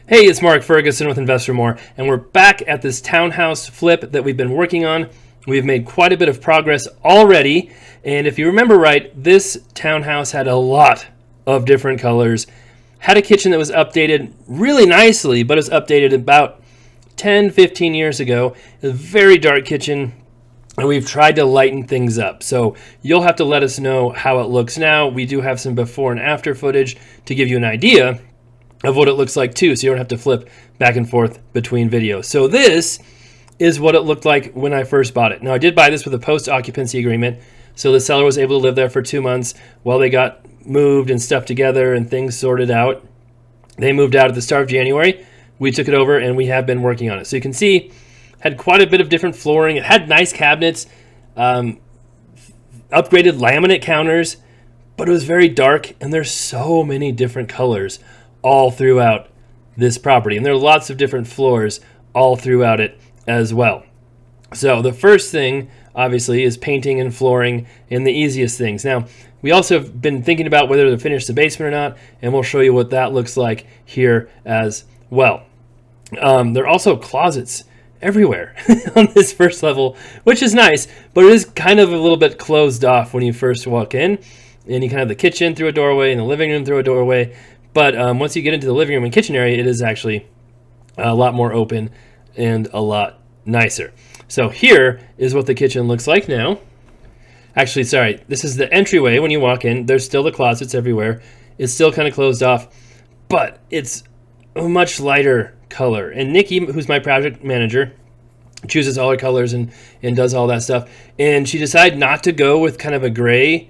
Hey, it's Mark Ferguson with Investor More, and we're back at this townhouse flip that we've been working on. We've made quite a bit of progress already, and if you remember right, this townhouse had a lot of different colors, had a kitchen that was updated really nicely, but it was updated about 10-15 years ago. It was a very dark kitchen, and we've tried to lighten things up. So you'll have to let us know how it looks now. We do have some before and after footage to give you an idea of what it looks like too, so you don't have to flip back and forth between videos. So this is what it looked like when I first bought it. Now, I did buy this with a post-occupancy agreement, so the seller was able to live there for 2 months while they got moved and stuff together and things sorted out. They moved out at the start of January. We took it over and we have been working on it. So you can see, had quite a bit of different flooring. It had nice cabinets, upgraded laminate counters, but it was very dark, and there's so many different colors all throughout this property. And there are lots of different floors all throughout it as well. So the first thing, obviously, is painting and flooring, and the easiest things. Now, we also have been thinking about whether to finish the basement or not, and we'll show you what that looks like here as well. There are also closets everywhere on this first level, which is nice, but it is kind of a little bit closed off when you first walk in. And you kind of have the kitchen through a doorway and the living room through a doorway. But once you get into the living room and kitchen area, it is actually a lot more open and a lot nicer. So here is what the kitchen looks like now. Actually, sorry, this is the entryway when you walk in. There's still the closets everywhere. It's still kind of closed off, but it's a much lighter color. And Nikki, who's my project manager, chooses all her colors and does all that stuff. And she decided not to go with kind of a gray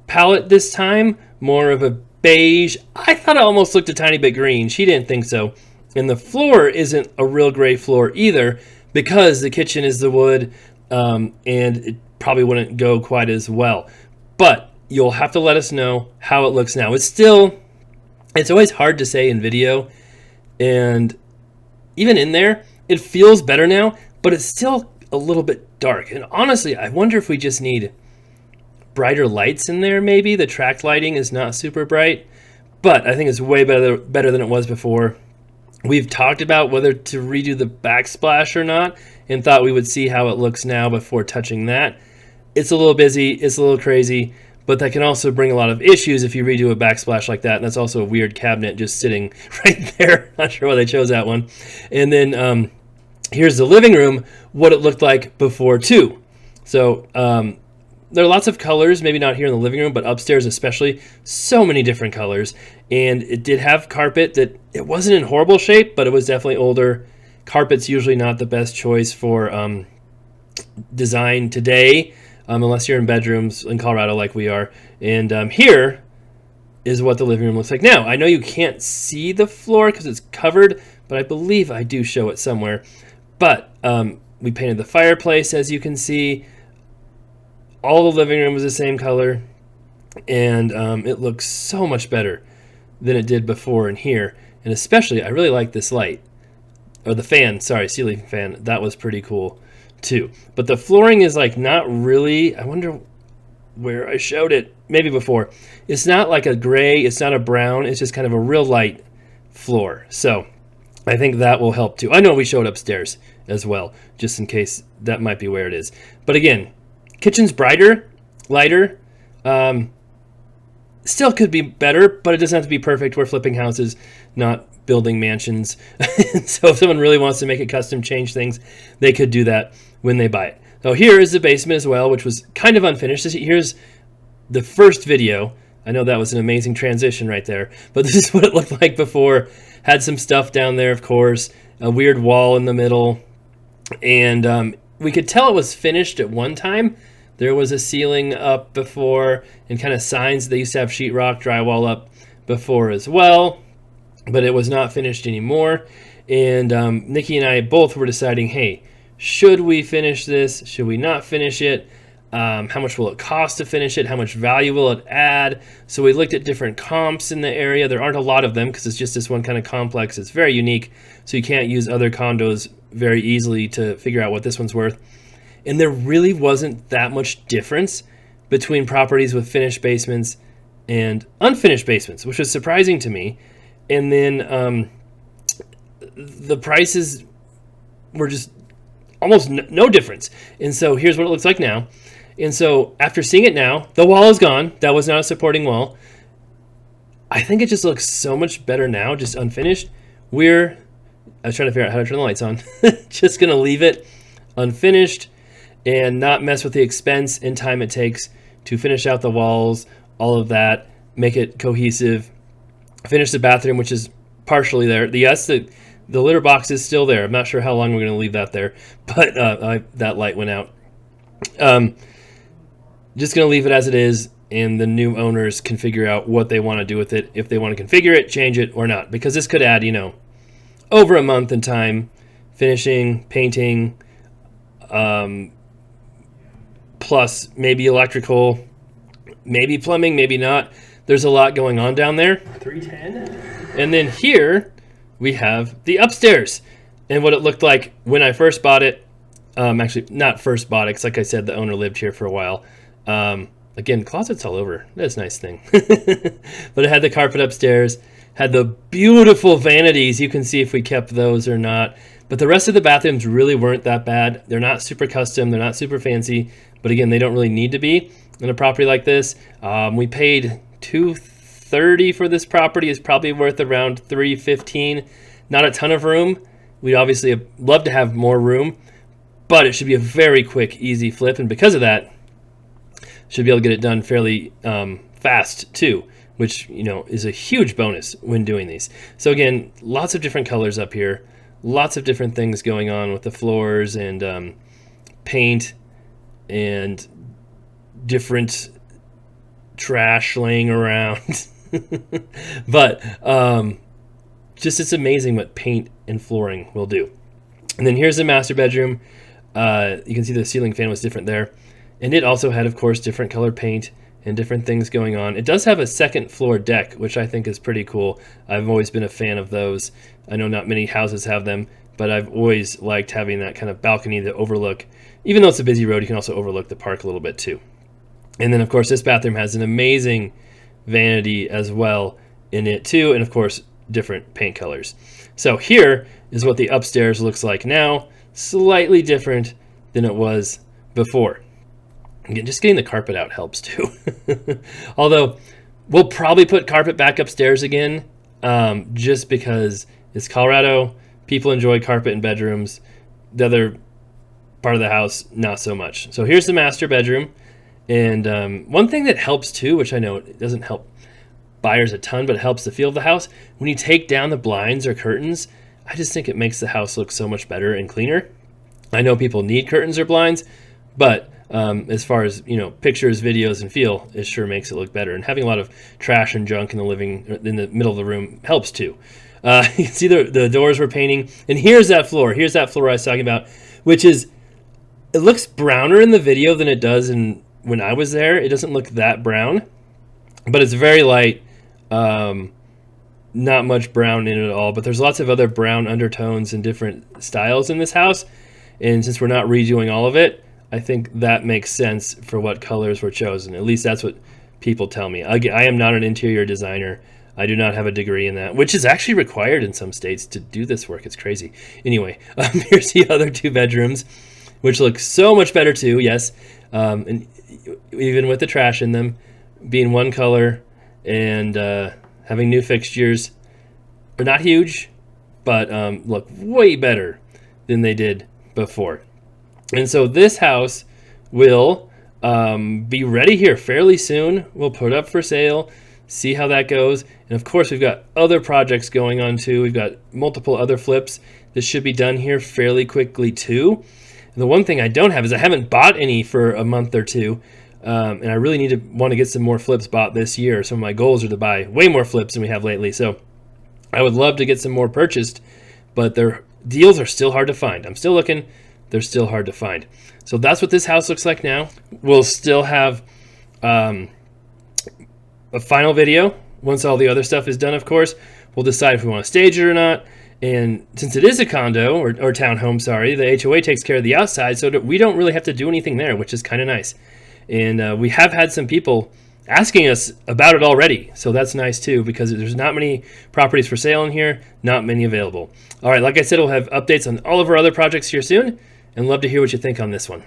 palette this time, more of a beige. I thought it almost looked a tiny bit green. She didn't think so. And the floor isn't a real gray floor either, because the kitchen is the wood, and it probably wouldn't go quite as well. But you'll have to let us know how it looks now. It's always hard to say in video, and even in there, it feels better now, but it's still a little bit dark. And honestly, I wonder if we just need brighter lights in there. Maybe the track lighting is not super bright, but I think it's way better than it was before. We've talked about whether to redo the backsplash or not, and thought we would see how it looks now before touching that. It's a little busy, it's a little crazy, but that can also bring a lot of issues if you redo a backsplash like that. And that's also a weird cabinet just sitting right there. Not sure why they chose that one. And then here's the living room, what it looked like before too. So there are lots of colors, maybe not here in the living room, but upstairs especially, so many different colors. And it did have carpet that it wasn't in horrible shape, but it was definitely older. Carpet's usually not the best choice for design today, unless you're in bedrooms in Colorado like we are. And here is what the living room looks like now. I know you can't see the floor because it's covered, but I believe I do show it somewhere. But we painted the fireplace, as you can see. All the living room was the same color, and it looks so much better than it did before in here. And especially, I really like this light, or the fan, sorry, ceiling fan. That was pretty cool too. But the flooring is like not really, I wonder where I showed it, maybe before. It's not like a gray, it's not a brown, it's just kind of a real light floor. So I think that will help too. I know we showed upstairs as well, just in case that might be where it is. But again, kitchen's brighter, lighter, still could be better, but it doesn't have to be perfect. We're flipping houses, not building mansions. So if someone really wants to make it custom, change things, they could do that when they buy it. So here is the basement as well, which was kind of unfinished. Here's the first video. I know that was an amazing transition right there, but this is what it looked like before. Had some stuff down there, of course, a weird wall in the middle, and we could tell it was finished at one time. There was a ceiling up before and kind of signs. They used to have sheetrock drywall up before as well, but it was not finished anymore. And Nikki and I both were deciding, hey, should we finish this? Should we not finish it? How much will it cost to finish it? How much value will it add? So we looked at different comps in the area. There aren't a lot of them because it's just this one kind of complex. It's very unique, so you can't use other condos very easily to figure out what this one's worth. And there really wasn't that much difference between properties with finished basements and unfinished basements, which was surprising to me. And then the prices were just almost no difference. And so here's what it looks like now. And so after seeing it now, the wall is gone. That was not a supporting wall. I think it just looks so much better now, just unfinished. I was trying to figure out how to turn the lights on. Just going to leave it unfinished and not mess with the expense and time it takes to finish out the walls, all of that, make it cohesive, finish the bathroom, which is partially there. The litter box is still there. I'm not sure how long we're going to leave that there, but that light went out. Just going to leave it as it is, and the new owners can figure out what they want to do with it, if they want to configure it, change it, or not. Because this could add, over a month in time, finishing, painting, plus maybe electrical, maybe plumbing, maybe not. There's a lot going on down there. 310. And then here we have the upstairs and what it looked like when I first bought it. Actually, not first bought it, because like I said, the owner lived here for a while. Again, closets all over. That's a nice thing. But it had the carpet upstairs, had the beautiful vanities. You can see if we kept those or not. But the rest of the bathrooms really weren't that bad. They're not super custom. They're not super fancy. But again, they don't really need to be in a property like this. We paid $230 for this property. It's probably worth around $315. Not a ton of room. We'd obviously love to have more room, but it should be a very quick, easy flip. And because of that, should be able to get it done fairly fast too, which is a huge bonus when doing these. So again, lots of different colors up here, lots of different things going on with the floors and paint and different trash laying around. But just it's amazing what paint and flooring will do. And then here's the master bedroom. You can see the ceiling fan was different there. And it also had, of course, different color paint and different things going on. It does have a second floor deck, which I think is pretty cool. I've always been a fan of those. I know not many houses have them, but I've always liked having that kind of balcony that overlook. Even though it's a busy road, you can also overlook the park a little bit too. And then, of course, this bathroom has an amazing vanity as well in it too. And, of course, different paint colors. So here is what the upstairs looks like now. Slightly different than it was before. Again, just getting the carpet out helps too. Although we'll probably put carpet back upstairs again, just because it's Colorado. People enjoy carpet in bedrooms. The other part of the house, not so much. So here's the master bedroom. And one thing that helps too, which I know it doesn't help buyers a ton, but it helps the feel of the house. When you take down the blinds or curtains, I just think it makes the house look so much better and cleaner. I know people need curtains or blinds, but as far as pictures, videos, and feel, it sure makes it look better. And having a lot of trash and junk in the middle of the room helps too. You can see the doors we're painting, and here's that floor. Here's that floor I was talking about, which is it looks browner in the video than it does when I was there. It doesn't look that brown, but it's very light. Not much brown in it at all. But there's lots of other brown undertones and different styles in this house. And since we're not redoing all of it, I think that makes sense for what colors were chosen. At least that's what people tell me. I am not an interior designer. I do not have a degree in that, which is actually required in some states to do this work. It's crazy. Anyway, here's the other two bedrooms, which look so much better too, yes. And even with the trash in them, being one color and having new fixtures. They're not huge, but look way better than they did before. And so this house will be ready here fairly soon. We'll put it up for sale, see how that goes. And of course, we've got other projects going on too. We've got multiple other flips that should be done here fairly quickly too. And the one thing I don't have is I haven't bought any for a month or two. And I really want to get some more flips bought this year. Some of my goals are to buy way more flips than we have lately. So I would love to get some more purchased, but their deals are still hard to find. I'm still looking. They're still hard to find. So that's what this house looks like now. We'll still have a final video once all the other stuff is done, of course. We'll decide if we want to stage it or not. And since it is a condo or townhome, sorry, the HOA takes care of the outside, so that we don't really have to do anything there, which is kind of nice. And we have had some people asking us about it already. So that's nice too, because there's not many properties for sale in here, not many available. All right, like I said, we'll have updates on all of our other projects here soon, and love to hear what you think on this one.